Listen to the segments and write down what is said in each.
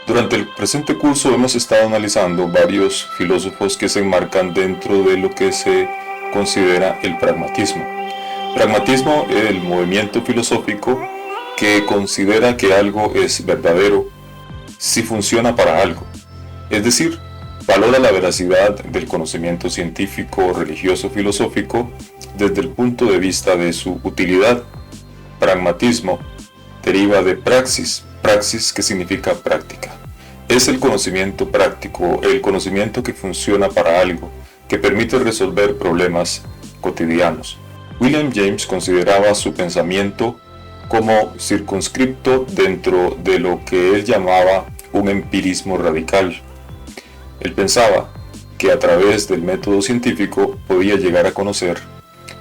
Durante el presente curso hemos estado analizando varios filósofos que se enmarcan dentro de lo que se considera el pragmatismo. Pragmatismo es el movimiento filosófico que considera que algo es verdadero si funciona para algo, es decir, valora la veracidad del conocimiento científico, religioso, filosófico desde el punto de vista de su utilidad. Pragmatismo deriva de praxis, praxis que significa práctica. Es el conocimiento práctico, el conocimiento que funciona para algo, que permite resolver problemas cotidianos. William James consideraba su pensamiento como circunscripto dentro de lo que él llamaba un empirismo radical. Él pensaba que a través del método científico podía llegar a conocer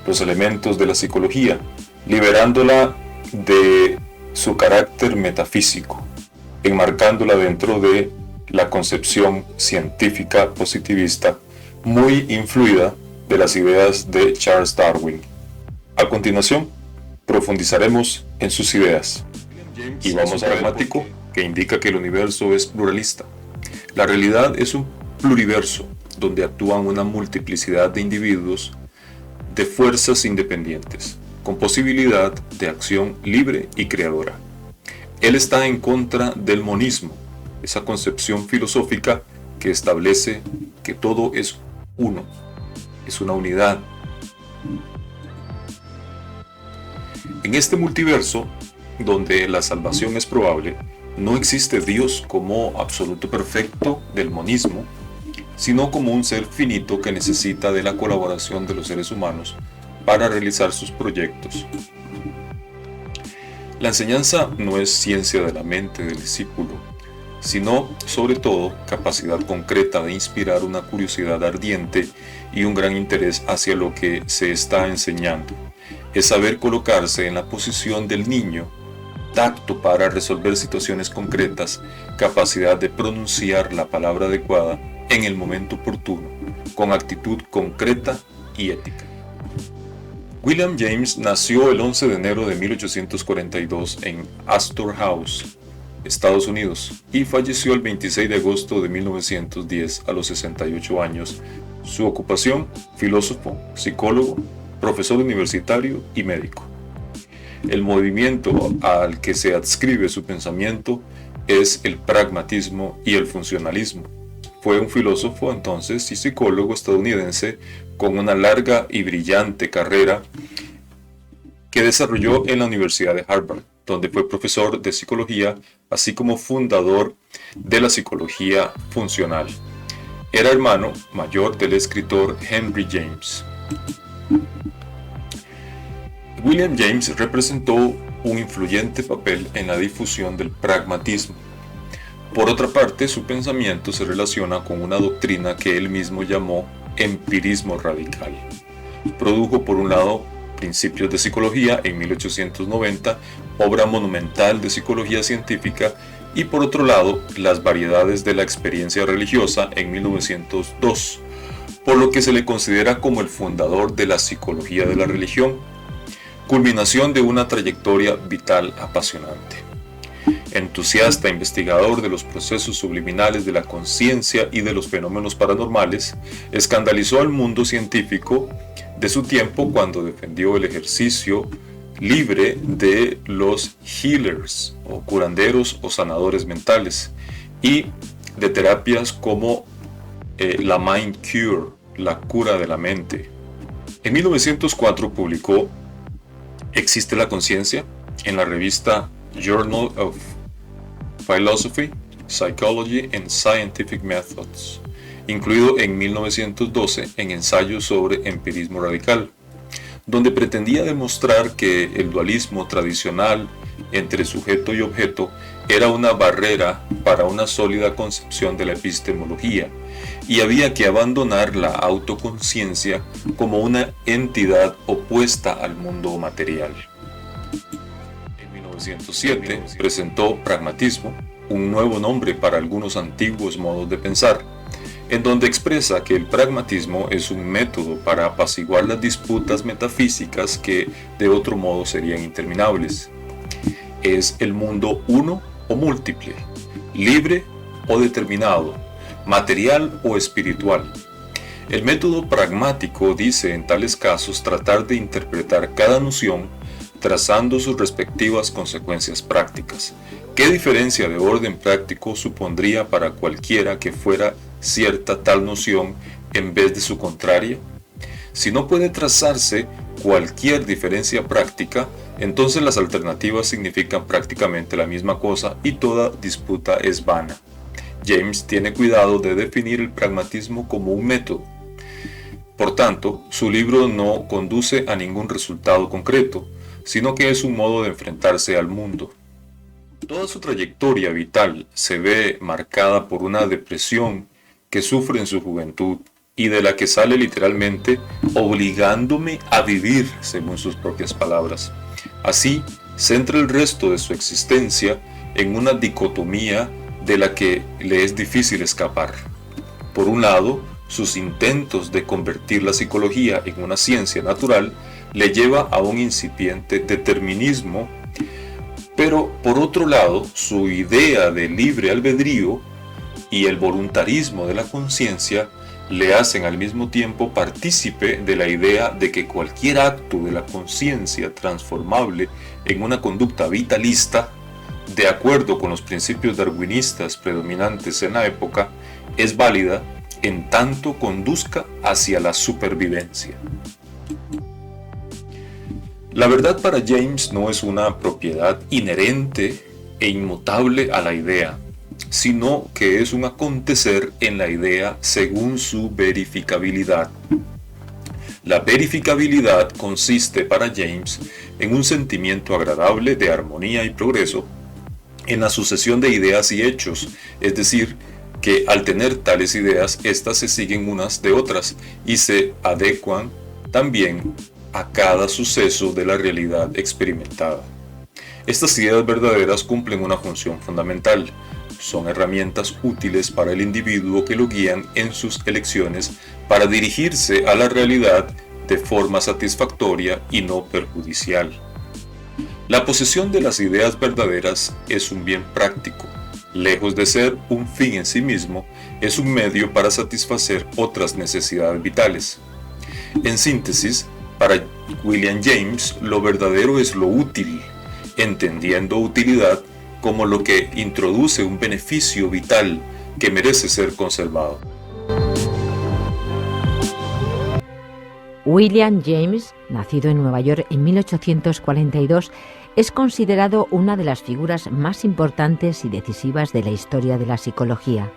los elementos de la psicología, liberándola de su carácter metafísico, enmarcándola dentro de la concepción científica positivista muy influida de las ideas de Charles Darwin. A continuación, profundizaremos en sus ideas. Y vamos a pragmático, que indica que el universo es pluralista. La realidad es un pluriverso, donde actúan una multiplicidad de individuos de fuerzas independientes, con posibilidad de acción libre y creadora. Él está en contra del monismo, esa concepción filosófica que establece que todo es uno, es una unidad. En este multiverso, donde la salvación es probable, no existe Dios como absoluto perfecto del monismo, sino como un ser finito que necesita de la colaboración de los seres humanos para realizar sus proyectos. La enseñanza no es ciencia de la mente del discípulo, sino, sobre todo, capacidad concreta de inspirar una curiosidad ardiente y un gran interés hacia lo que se está enseñando. Es saber colocarse en la posición del niño, tacto para resolver situaciones concretas, capacidad de pronunciar la palabra adecuada en el momento oportuno, con actitud concreta y ética. William James nació el 11 de enero de 1842 en Astor House, Estados Unidos, y falleció el 26 de agosto de 1910 a los 68 años. Su ocupación: filósofo, psicólogo, profesor universitario y médico. El movimiento al que se adscribe su pensamiento es el pragmatismo y el funcionalismo. Fue un filósofo entonces y psicólogo estadounidense con una larga y brillante carrera que desarrolló en la Universidad de Harvard, donde fue profesor de psicología, así como fundador de la psicología funcional. Era hermano mayor del escritor Henry James. William James representó un influyente papel en la difusión del pragmatismo. Por otra parte, su pensamiento se relaciona con una doctrina que él mismo llamó empirismo radical. Produjo, por un lado, Principios de Psicología en 1890, obra monumental de psicología científica, y por otro lado, Las variedades de la experiencia religiosa en 1902, por lo que se le considera como el fundador de la psicología de la religión, culminación de una trayectoria vital apasionante. Entusiasta investigador de los procesos subliminales de la conciencia y de los fenómenos paranormales, escandalizó al mundo científico de su tiempo cuando defendió el ejercicio libre de los healers, o curanderos o sanadores mentales, y de terapias como la Mind Cure, la cura de la mente. En 1904 publicó ¿Existe la conciencia?, en la revista Journal of Philosophy, Psychology and Scientific Methods, incluido en 1912 en Ensayos sobre empirismo radical, donde pretendía demostrar que el dualismo tradicional entre sujeto y objeto era una barrera para una sólida concepción de la epistemología, y había que abandonar la autoconciencia como una entidad opuesta al mundo material. En 1907 presentó Pragmatismo, un nuevo nombre para algunos antiguos modos de pensar, en donde expresa que el pragmatismo es un método para apaciguar las disputas metafísicas que de otro modo serían interminables. Es el mundo uno o múltiple, libre o determinado, material o espiritual. El método pragmático dice en tales casos tratar de interpretar cada noción trazando sus respectivas consecuencias prácticas. ¿Qué diferencia de orden práctico supondría para cualquiera que fuera cierta tal noción en vez de su contraria? Si no puede trazarse cualquier diferencia práctica, entonces las alternativas significan prácticamente la misma cosa y toda disputa es vana. James tiene cuidado de definir el pragmatismo como un método. Por tanto, su libro no conduce a ningún resultado concreto, sino que es un modo de enfrentarse al mundo. Toda su trayectoria vital se ve marcada por una depresión que sufre en su juventud y de la que sale literalmente obligándome a vivir, según sus propias palabras. Así, centra el resto de su existencia en una dicotomía de la que le es difícil escapar. Por un lado, sus intentos de convertir la psicología en una ciencia natural le lleva a un incipiente determinismo, pero por otro lado, su idea de libre albedrío y el voluntarismo de la conciencia le hacen al mismo tiempo partícipe de la idea de que cualquier acto de la conciencia transformable en una conducta vitalista, de acuerdo con los principios darwinistas predominantes en la época, es válida en tanto conduzca hacia la supervivencia. La verdad para James no es una propiedad inherente e inmutable a la idea, sino que es un acontecer en la idea según su verificabilidad. La verificabilidad consiste para James en un sentimiento agradable de armonía y progreso en la sucesión de ideas y hechos, es decir, que al tener tales ideas, éstas se siguen unas de otras y se adecuan también a cada suceso de la realidad experimentada. Estas ideas verdaderas cumplen una función fundamental. Son herramientas útiles para el individuo que lo guían en sus elecciones para dirigirse a la realidad de forma satisfactoria y no perjudicial. La posesión de las ideas verdaderas es un bien práctico. Lejos de ser un fin en sí mismo, es un medio para satisfacer otras necesidades vitales. En síntesis, para William James, lo verdadero es lo útil, entendiendo utilidad como lo que introduce un beneficio vital que merece ser conservado. William James, nacido en Nueva York en 1842, es considerado una de las figuras más importantes y decisivas de la historia de la psicología.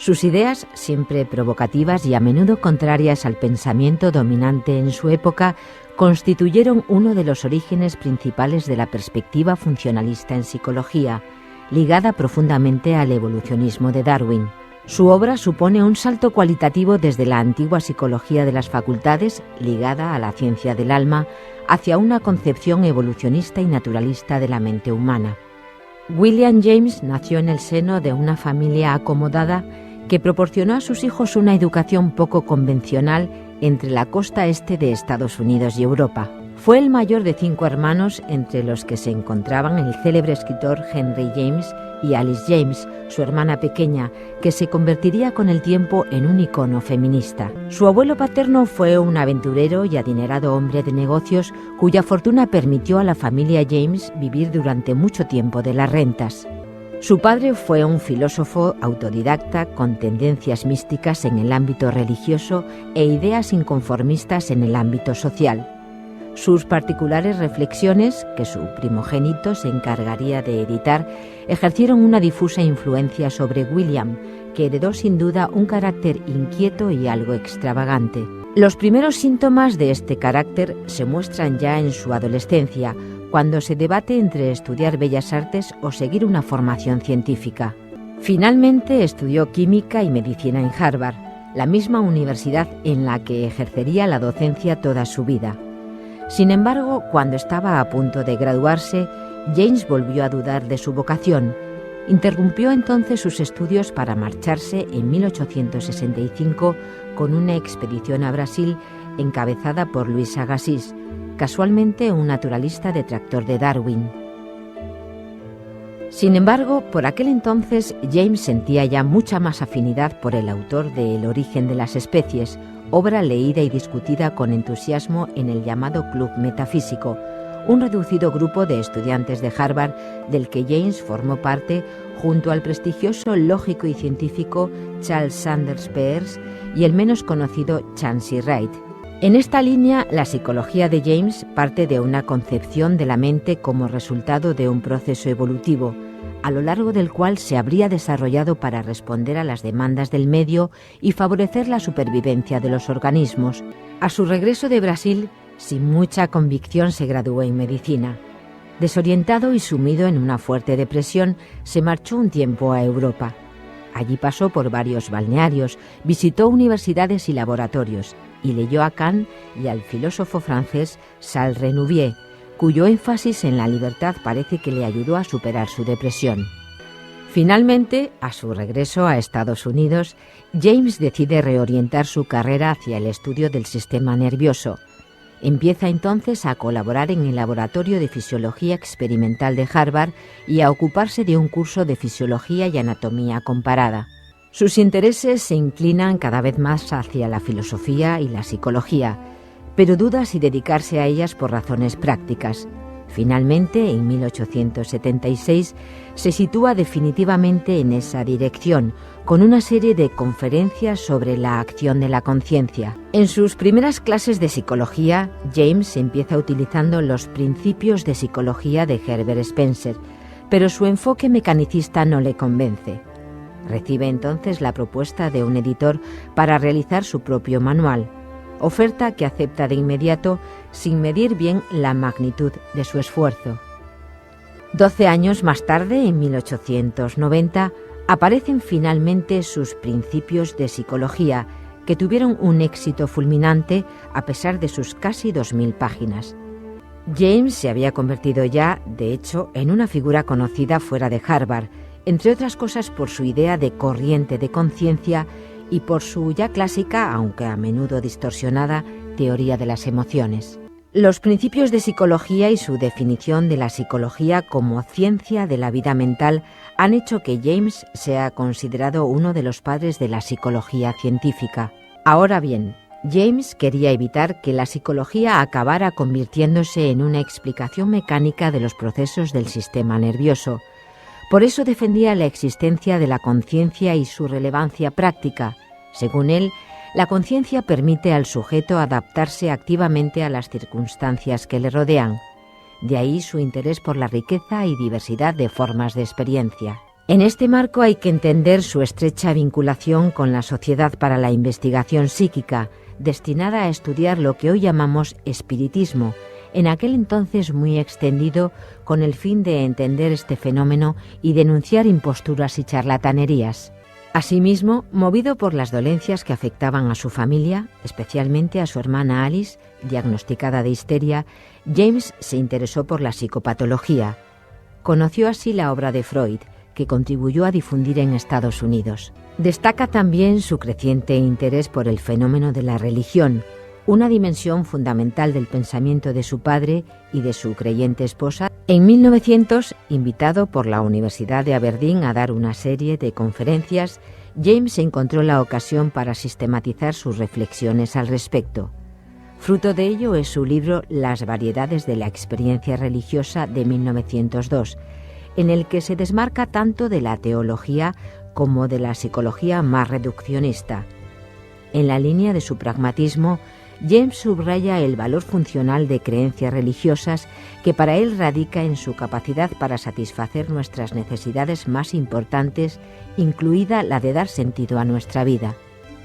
Sus ideas, siempre provocativas y a menudo contrarias al pensamiento dominante en su época, constituyeron uno de los orígenes principales de la perspectiva funcionalista en psicología, ligada profundamente al evolucionismo de Darwin. Su obra supone un salto cualitativo desde la antigua psicología de las facultades, ligada a la ciencia del alma, hacia una concepción evolucionista y naturalista de la mente humana. William James nació en el seno de una familia acomodada que proporcionó a sus hijos una educación poco convencional entre la costa este de Estados Unidos y Europa. Fue el mayor de 5 hermanos, entre los que se encontraban el célebre escritor Henry James y Alice James, su hermana pequeña, que se convertiría con el tiempo en un icono feminista. Su abuelo paterno fue un aventurero y adinerado hombre de negocios cuya fortuna permitió a la familia James vivir durante mucho tiempo de las rentas. Su padre fue un filósofo autodidacta con tendencias místicas en el ámbito religioso e ideas inconformistas en el ámbito social. Sus particulares reflexiones, que su primogénito se encargaría de editar, ejercieron una difusa influencia sobre William, que heredó sin duda un carácter inquieto y algo extravagante. Los primeros síntomas de este carácter se muestran ya en su adolescencia, cuando se debate entre estudiar bellas artes o seguir una formación científica. Finalmente estudió química y medicina en Harvard, la misma universidad en la que ejercería la docencia toda su vida. Sin embargo, cuando estaba a punto de graduarse, James volvió a dudar de su vocación. Interrumpió entonces sus estudios para marcharse en 1865 con una expedición a Brasil encabezada por Luis Agassiz, casualmente un naturalista detractor de Darwin. Sin embargo, por aquel entonces James sentía ya mucha más afinidad por el autor de El origen de las especies, obra leída y discutida con entusiasmo en el llamado Club Metafísico, un reducido grupo de estudiantes de Harvard del que James formó parte junto al prestigioso lógico y científico Charles Sanders Peirce y el menos conocido Chancey Wright. En esta línea, la psicología de James parte de una concepción de la mente como resultado de un proceso evolutivo, a lo largo del cual se habría desarrollado para responder a las demandas del medio y favorecer la supervivencia de los organismos. A su regreso de Brasil, sin mucha convicción se graduó en medicina. Desorientado y sumido en una fuerte depresión, se marchó un tiempo a Europa. Allí pasó por varios balnearios, visitó universidades y laboratorios, y leyó a Kant y al filósofo francés Charles Renouvier, cuyo énfasis en la libertad parece que le ayudó a superar su depresión. Finalmente, a su regreso a Estados Unidos, James decide reorientar su carrera hacia el estudio del sistema nervioso. Empieza entonces a colaborar en el Laboratorio de Fisiología Experimental de Harvard y a ocuparse de un curso de Fisiología y Anatomía Comparada. Sus intereses se inclinan cada vez más hacia la filosofía y la psicología, pero duda si dedicarse a ellas por razones prácticas. Finalmente, en 1876, se sitúa definitivamente en esa dirección, con una serie de conferencias sobre la acción de la conciencia. En sus primeras clases de psicología, James empieza utilizando los principios de psicología de Herbert Spencer, pero su enfoque mecanicista no le convence. Recibe entonces la propuesta de un editor para realizar su propio manual, oferta que acepta de inmediato sin medir bien la magnitud de su esfuerzo. 12 años más tarde, en 1890, aparecen finalmente sus principios de psicología, que tuvieron un éxito fulminante a pesar de sus casi 2000 páginas. James se había convertido ya, de hecho, en una figura conocida fuera de Harvard, entre otras cosas por su idea de corriente de conciencia y por su ya clásica, aunque a menudo distorsionada, teoría de las emociones. Los principios de psicología y su definición de la psicología como ciencia de la vida mental han hecho que James sea considerado uno de los padres de la psicología científica. Ahora bien, James quería evitar que la psicología acabara convirtiéndose en una explicación mecánica de los procesos del sistema nervioso. Por eso defendía la existencia de la conciencia y su relevancia práctica. Según él, la conciencia permite al sujeto adaptarse activamente a las circunstancias que le rodean. De ahí su interés por la riqueza y diversidad de formas de experiencia. En este marco hay que entender su estrecha vinculación con la Sociedad para la Investigación Psíquica, destinada a estudiar lo que hoy llamamos espiritismo, en aquel entonces muy extendido, con el fin de entender este fenómeno y denunciar imposturas y charlatanerías. Asimismo, movido por las dolencias que afectaban a su familia, especialmente a su hermana Alice, diagnosticada de histeria, James se interesó por la psicopatología. Conoció así la obra de Freud, que contribuyó a difundir en Estados Unidos. Destaca también su creciente interés por el fenómeno de la religión, una dimensión fundamental del pensamiento de su padre y de su creyente esposa. En 1900, invitado por la Universidad de Aberdeen a dar una serie de conferencias, James encontró la ocasión para sistematizar sus reflexiones al respecto. Fruto de ello es su libro Las variedades de la experiencia religiosa de 1902, en el que se desmarca tanto de la teología como de la psicología más reduccionista. En la línea de su pragmatismo, James subraya el valor funcional de creencias religiosas que para él radica en su capacidad para satisfacer nuestras necesidades más importantes, incluida la de dar sentido a nuestra vida.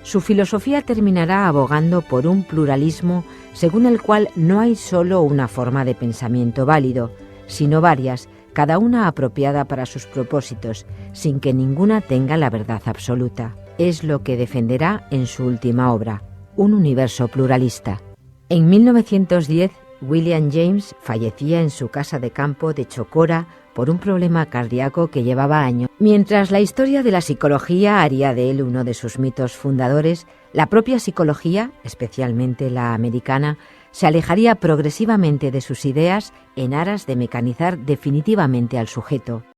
Su filosofía terminará abogando por un pluralismo según el cual no hay solo una forma de pensamiento válido, sino varias, cada una apropiada para sus propósitos, sin que ninguna tenga la verdad absoluta. Es lo que defenderá en su última obra, Un universo pluralista. En 1910, William James fallecía en su casa de campo de Chocora por un problema cardíaco que llevaba años. Mientras la historia de la psicología haría de él uno de sus mitos fundadores, la propia psicología, especialmente la americana, se alejaría progresivamente de sus ideas en aras de mecanizar definitivamente al sujeto.